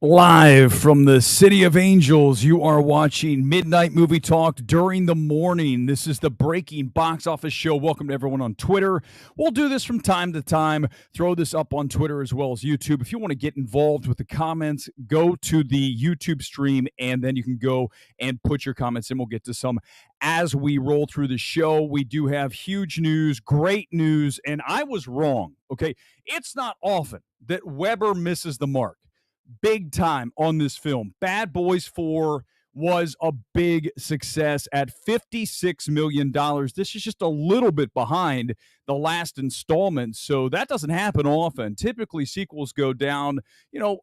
Live from the City of Angels, you are watching Midnight Movie Talk during the morning. This is the Breaking Box Office Show. Welcome to everyone on Twitter. We'll do this from time to time, throw this up on Twitter as well as YouTube. If you want to get involved with the comments, go to the YouTube stream, and then you can go and put your comments in. We'll get to some as we roll through the show. We do have huge news, great news, and I was wrong, okay? It's not often that Weber misses the mark big time on this film. Bad Boys 4 was a big success at $56 million. This is just a little bit behind the last installment, so that doesn't happen often. Typically, sequels go down,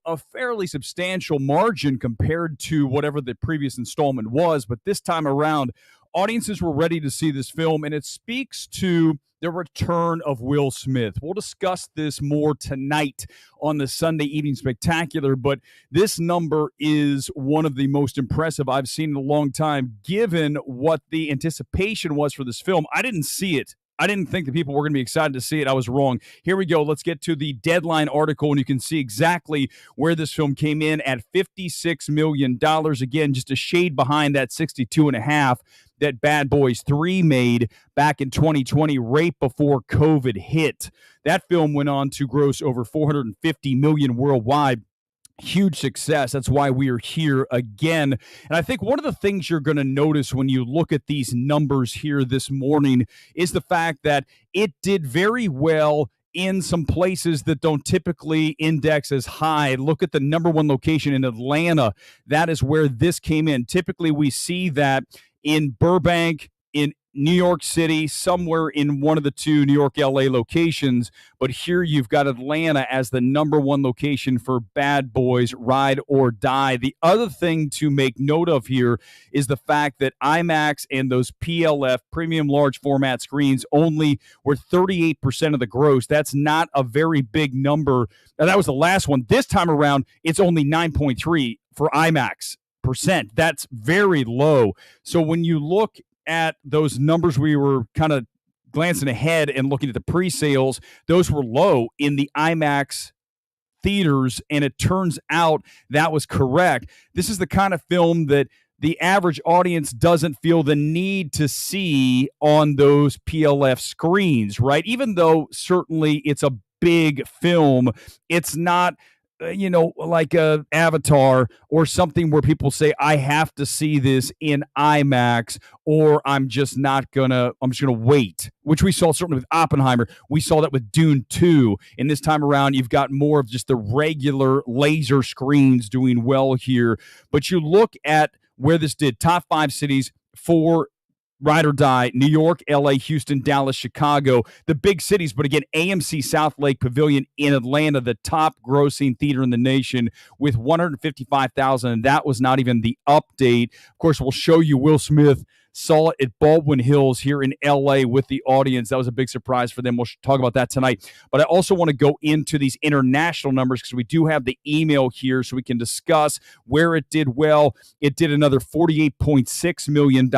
a fairly substantial margin compared to whatever the previous installment was, but this time around, audiences were ready to see this film, and it speaks to the return of Will Smith. We'll discuss this more tonight on the Sunday Evening Spectacular, but this number is one of the most impressive I've seen in a long time, given what the anticipation was for this film. I didn't see it. I didn't think that people were going to be excited to see it. I was wrong. Here we go. Let's get to the Deadline article, and you can see exactly where this film came in at $56 million. Again, just a shade behind that 62.5 that Bad Boys 3 made back in 2020, right before COVID hit. That film went on to gross over $450 million worldwide. Huge success. That's why we are here again. And I think one of the things you're going to notice when you look at these numbers here this morning is the fact that it did very well in some places that don't typically index as high. Look at the number one location in Atlanta. That is where this came in. Typically, we see that in Burbank, in New York City, somewhere in one of the two New York, LA locations. But here you've got Atlanta as the number one location for Bad Boys Ride or Die. The other thing to make note of here is the fact that IMAX and those PLF, premium large format screens, only were 38% of the gross. That's not a very big number. Now, that was the last one. This time around, it's only 9.3 for IMAX percent. That's very low. So when you look at those numbers, we were kind of glancing ahead and looking at the pre-sales, those were low in the IMAX theaters, and it turns out that was correct. This is the kind of film that the average audience doesn't feel the need to see on those PLF screens, right? Even though certainly it's a big film, it's not like a Avatar or something where people say, I have to see this in IMAX, or I'm just gonna wait, which we saw certainly with Oppenheimer. We saw that with Dune 2. And this time around, you've got more of just the regular laser screens doing well here. But you look at where this did, top 5 cities for Ride or Die: New York, LA, Houston, Dallas, Chicago, the big cities. But again, AMC South Lake Pavilion in Atlanta, the top grossing theater in the nation with 155,000. And that was not even the update. Of course, we'll show you Will Smith saw it at Baldwin Hills here in LA with the audience. That was a big surprise for them. We'll talk about that tonight. But I also want to go into these international numbers because we do have the email here so we can discuss where it did well. It did another $48.6 million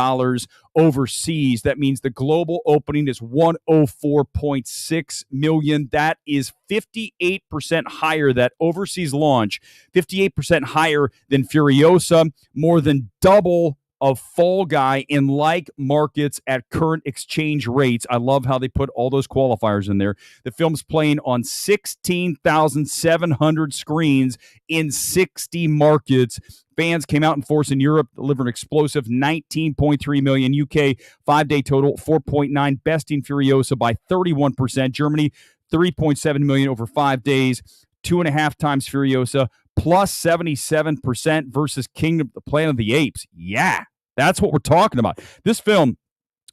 overseas. That means the global opening is $104.6 million. That is 58% higher, that overseas launch, 58% higher than Furiosa, more than double of Fall Guy in like markets at current exchange rates. I love how they put all those qualifiers in there. The film's playing on 16,700 screens in 60 markets. Fans came out in force in Europe, delivered an explosive 19.3 million. UK, 5-day total, 4.9, besting Furiosa by 31%. Germany, 3.7 million over 5 days, 2.5 times Furiosa, plus 77% versus Kingdom, the Planet of the Apes. Yeah, that's what we're talking about. This film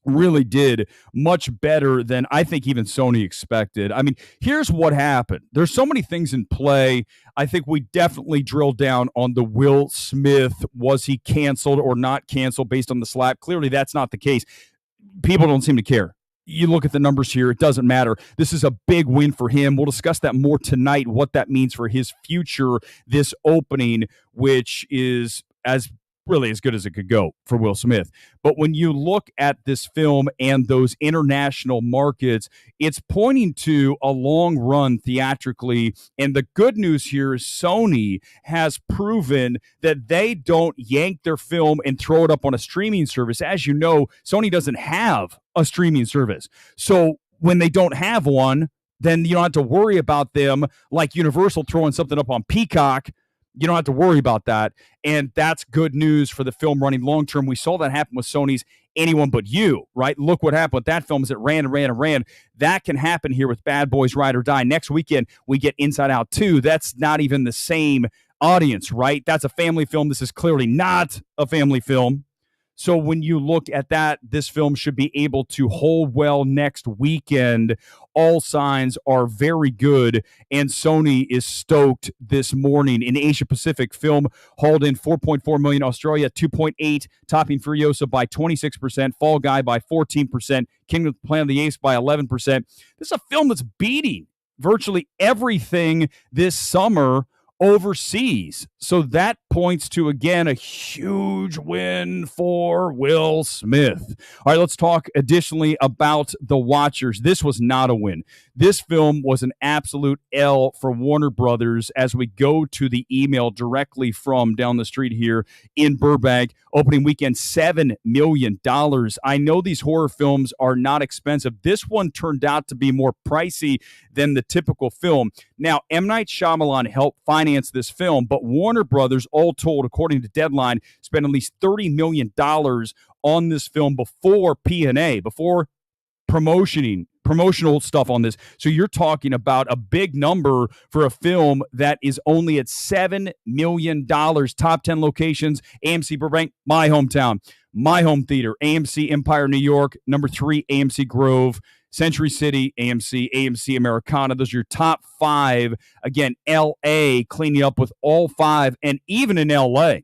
really did much better than I think even Sony expected. I mean, here's what happened. There's so many things in play. I think we definitely drilled down on the Will Smith. Was he canceled or not canceled based on the slap? Clearly, that's not the case. People don't seem to care. You look at the numbers here, it doesn't matter. This is a big win for him. We'll discuss that more tonight, what that means for his future, this opening, which is as really as good as it could go for Will Smith. But when you look at this film and those international markets, it's pointing to a long run theatrically. And the good news here is Sony has proven that they don't yank their film and throw it up on a streaming service. As you know, Sony doesn't have a streaming service. So when they don't have one, then you don't have to worry about them like Universal throwing something up on Peacock. You don't have to worry about that. And that's good news for the film running long term. We saw that happen with Sony's Anyone But You, right? Look what happened with that film as it ran and ran and ran. That can happen here with Bad Boys Ride or Die. Next weekend, we get Inside Out 2. That's not even the same audience, right? That's a family film. This is clearly not a family film. So when you look at that, this film should be able to hold well next weekend. All signs are very good, and Sony is stoked this morning. In Asia Pacific, film hauled in 4.4 million, Australia 2.8, topping Furiosa by 26%, Fall Guy by 14%, Kingdom of the Planet of the Apes by 11%. This is a film that's beating virtually everything this summer overseas. So that points to, again, a huge win for Will Smith. All right, let's talk additionally about The Watchers. This was not a win. This film was an absolute L for Warner Brothers as we go to the email directly from down the street here in Burbank. Opening weekend, $7 million. I know these horror films are not expensive. This one turned out to be more pricey than the typical film. Now, M. Night Shyamalan helped finance this film, but Warner Brothers, all told, according to Deadline, spent at least $30 million on this film before P&A, before promotional stuff on this. So you're talking about a big number for a film that is only at $7 million. Top 10 locations: AMC Burbank, my hometown, my home theater; AMC Empire, New York; number 3, AMC Grove; Century City, AMC Americana. Those are your top 5. Again, LA cleaning up with all 5. And even in LA,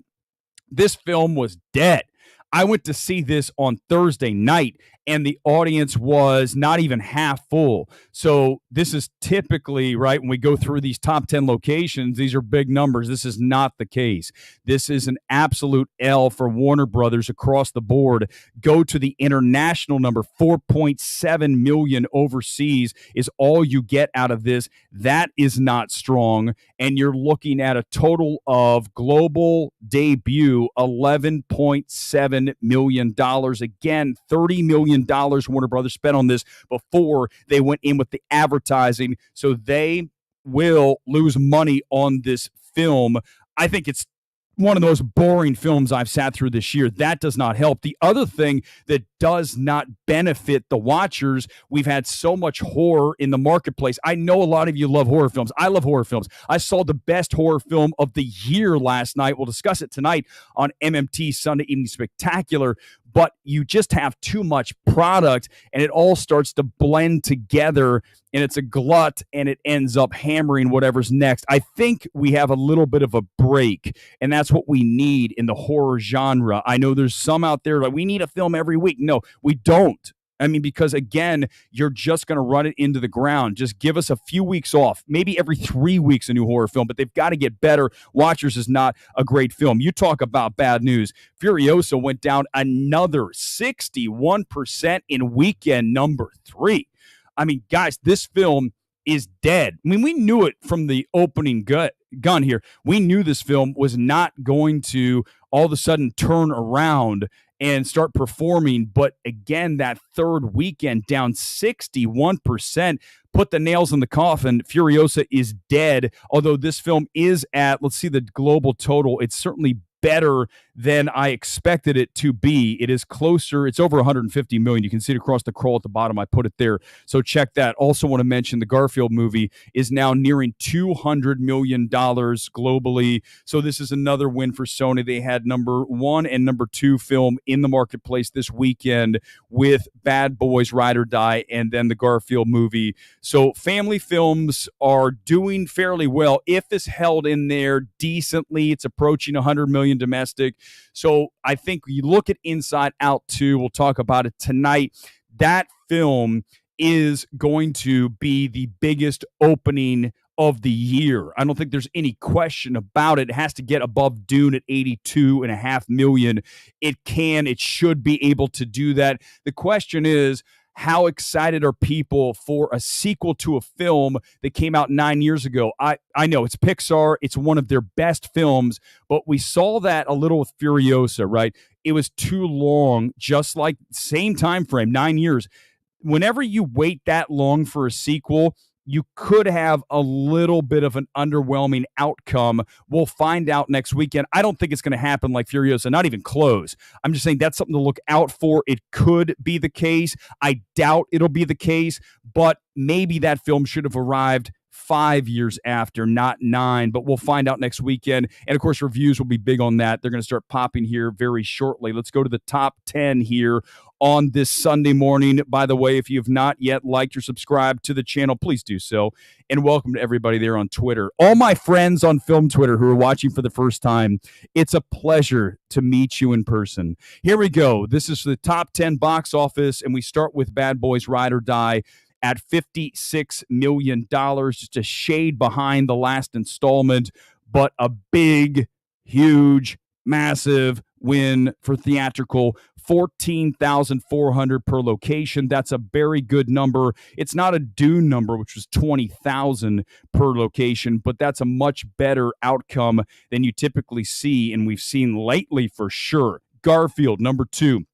this film was dead. I went to see this on Thursday night, and the audience was not even half full. So this is typically, right, when we go through these top 10 locations, these are big numbers. This is not the case. This is an absolute L for Warner Brothers across the board. Go to the international number. 4.7 million overseas is all you get out of this. That is not strong. And you're looking at a total of global debut, $11.7 million. Again, $30 million Warner Brothers spent on this before they went in with the advertising. So they will lose money on this film. I think it's one of the most boring films I've sat through this year. That does not help. The other thing that does not benefit The Watchers, we've had so much horror in the marketplace. I know a lot of you love horror films. I love horror films. I saw the best horror film of the year last night. We'll discuss it tonight on MMT Sunday Evening Spectacular. But you just have too much product, and it all starts to blend together, and it's a glut, and it ends up hammering whatever's next. I think we have a little bit of a break, and that's what we need in the horror genre. I know there's some out there like, we need a film every week. No, we don't. I mean, because again, you're just going to run it into the ground. Just give us a few weeks off, maybe every 3 weeks a new horror film, but they've got to get better. Watchers is not a great film. You talk about bad news. Furiosa went down another 61% in weekend number 3. I mean, guys, this film is dead. I mean, we knew it from the opening gun here. We knew this film was not going to all of a sudden turn around and start performing. But again, that third weekend down 61%, put the nails in the coffin. Furiosa is dead. Although this film is at, let's see the global total. It's certainly better than I expected it to be. It is closer. It's over 150 million. You can see it across the scroll at the bottom. I put it there. So check that. Also want to mention the Garfield movie is now nearing $200 million globally. So this is another win for Sony. They had number 1 and number 2 film in the marketplace this weekend with Bad Boys Ride or Die and then the Garfield movie. So family films are doing fairly well. If it's held in there decently, it's approaching 100 million domestic. So I think you look at Inside Out 2, we'll talk about it tonight. That film is going to be the biggest opening of the year. I don't think there's any question about it. It has to get above Dune at 82.5 million. It should be able to do that. The question is, how excited are people for a sequel to a film that came out 9 years ago? I know it's Pixar. It's one of their best films, but we saw that a little with Furiosa, right? It was too long, just like same time frame, 9 years. Whenever you wait that long for a sequel, you could have a little bit of an underwhelming outcome. We'll find out next weekend. I don't think it's going to happen like Furiosa, not even close. I'm just saying that's something to look out for. It could be the case. I doubt it'll be the case, but maybe that film should have arrived 5 years after, not 9, but we'll find out next weekend. And of course, reviews will be big on that. They're going to start popping here very shortly. Let's go to the top 10 here on this Sunday morning. By the way, if you have not yet liked or subscribed to the channel, please do so. And welcome to everybody there on Twitter. All my friends on Film Twitter who are watching for the first time, it's a pleasure to meet you in person. Here we go. This is the top 10 box office, and we start with Bad Boys Ride or Die at $56 million, just a shade behind the last installment, but a big, huge, massive win for theatrical. 14,400 per location. That's a very good number. It's not a Dune number, which was 20,000 per location, but that's a much better outcome than you typically see, and we've seen lately for sure. Garfield, number 2.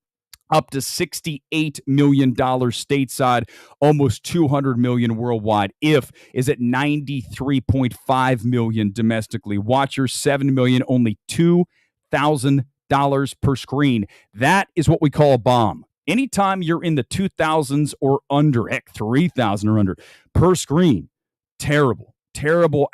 Up to $68 million stateside, almost $200 million worldwide. If is at $93.5 million domestically. Watchers, 7 million, only $2,000 per screen. That is what we call a bomb. Anytime you're in the 2,000s or under, heck, 3,000 or under per screen, terrible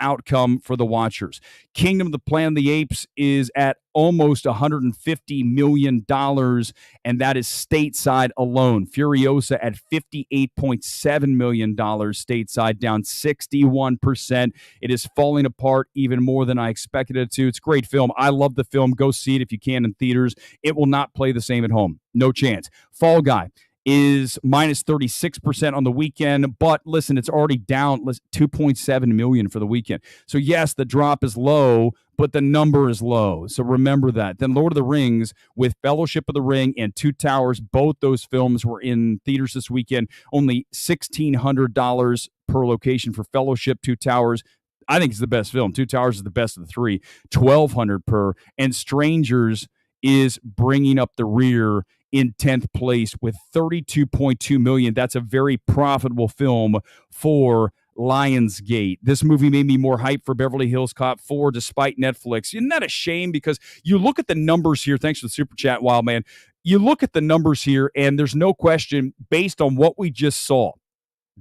outcome for the watchers. Kingdom of the Planet of the Apes is at almost $150 million, and that is stateside alone. Furiosa at $58.7 million stateside, down 61%. It is falling apart even more than I expected it to. It's a great film. I love the film. Go see it if you can in theaters. It will not play the same at home. No chance. Fall Guy is minus 36% on the weekend, but listen, it's already down 2.7 million for the weekend. So yes, the drop is low, but the number is low. So remember that. Then Lord of the Rings with Fellowship of the Ring and Two Towers, both those films were in theaters this weekend. Only $1,600 per location for Fellowship. Two Towers, I think it's the best film. Two Towers is the best of the three. $1,200 per. And Strangers is bringing up the rear in 10th place with 32.2 million. That's a very profitable film for Lionsgate. This movie made me more hyped for Beverly Hills Cop 4 despite Netflix. Isn't that a shame? Because you look at the numbers here. Thanks for the super chat, Wildman. You look at the numbers here, and there's no question, based on what we just saw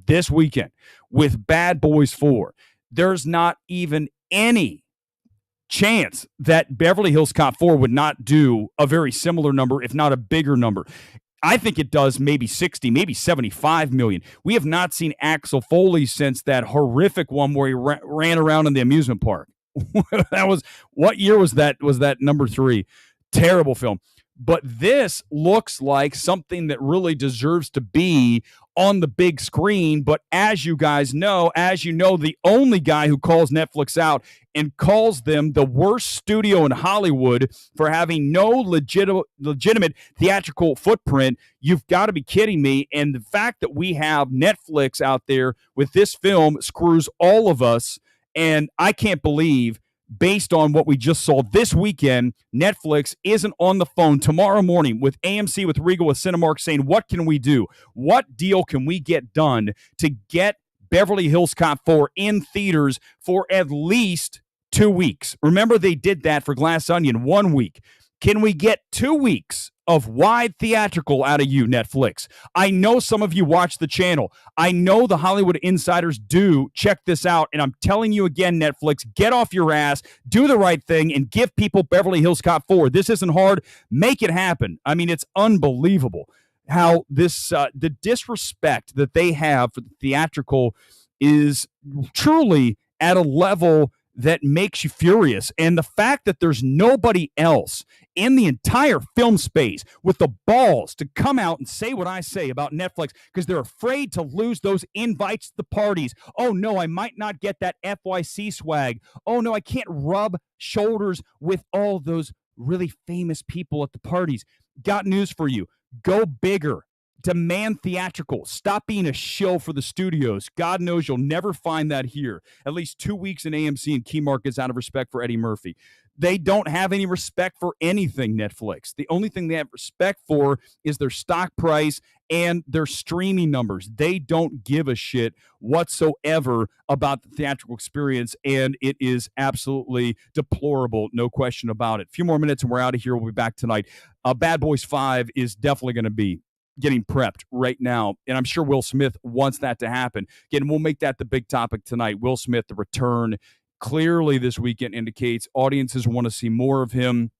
this weekend with Bad Boys 4, there's not even any chance that Beverly Hills Cop 4 would not do a very similar number, if not a bigger number. I think it does maybe 60, maybe 75 million. We have not seen Axel Foley since that horrific one where he ran around in the amusement park. What year was that? Was that number 3? Terrible film. But this looks like something that really deserves to be on the big screen. But as you guys know, the only guy who calls Netflix out and calls them the worst studio in Hollywood for having no legitimate theatrical footprint, you've got to be kidding me. And the fact that we have Netflix out there with this film screws all of us. And I can't believe, based on what we just saw this weekend, Netflix isn't on the phone tomorrow morning with AMC, with Regal, with Cinemark saying, what can we do? What deal can we get done to get Beverly Hills Cop 4 in theaters for at least 2 weeks? Remember, they did that for Glass Onion, 1 week. Can we get 2 weeks of wide theatrical out of you, Netflix? I know some of you watch the channel. I know the Hollywood insiders do. Check this out. And I'm telling you again, Netflix, get off your ass, do the right thing, and give people Beverly Hills Cop 4. This isn't hard. Make it happen. I mean, it's unbelievable how this the disrespect that they have for the theatrical is truly at a level that makes you furious. And the fact that there's nobody else in the entire film space with the balls to come out and say what I say about Netflix because they're afraid to lose those invites to the parties. Oh, no, I might not get that FYC swag. Oh, no, I can't rub shoulders with all those really famous people at the parties. Got news for you. Go bigger. Demand theatrical. Stop being a shill for the studios. God knows you'll never find that here. At least 2 weeks in AMC and key markets out of respect for Eddie Murphy. They don't have any respect for anything, Netflix. The only thing they have respect for is their stock price and their streaming numbers. They don't give a shit whatsoever about the theatrical experience, and it is absolutely deplorable, no question about it. A few more minutes and we're out of here. We'll be back tonight. Bad Boys 5 is definitely going to be getting prepped right now, and I'm sure Will Smith wants that to happen. Again, we'll make that the big topic tonight. Will Smith, the return, clearly this weekend indicates audiences want to see more of him.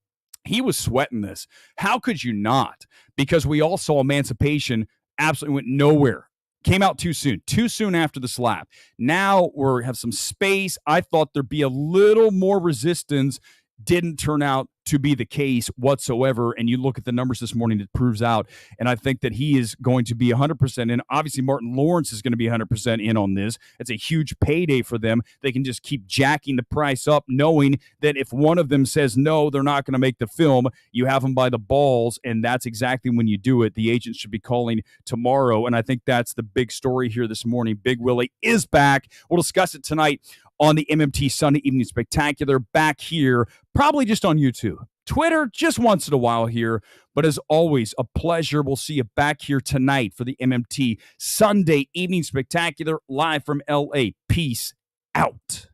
He was sweating this. How could you not? Because we all saw Emancipation absolutely went nowhere. Came out too soon after the slap. Now we have some space. I thought there'd be a little more resistance. Didn't turn out to be the case whatsoever. And you look at the numbers this morning, it proves out. And I think that he is going to be 100% in. Obviously, Martin Lawrence is going to be 100% in on this. It's a huge payday for them. They can just keep jacking the price up, knowing that if one of them says no, they're not going to make the film. You have them by the balls, and that's exactly when you do it. The agent should be calling tomorrow. And I think that's the big story here this morning. Big Willie is back. We'll discuss it tonight on the MMT Sunday Evening Spectacular, back here, probably just on YouTube. Twitter, just once in a while here. But as always, a pleasure. We'll see you back here tonight for the MMT Sunday Evening Spectacular, live from LA. Peace out.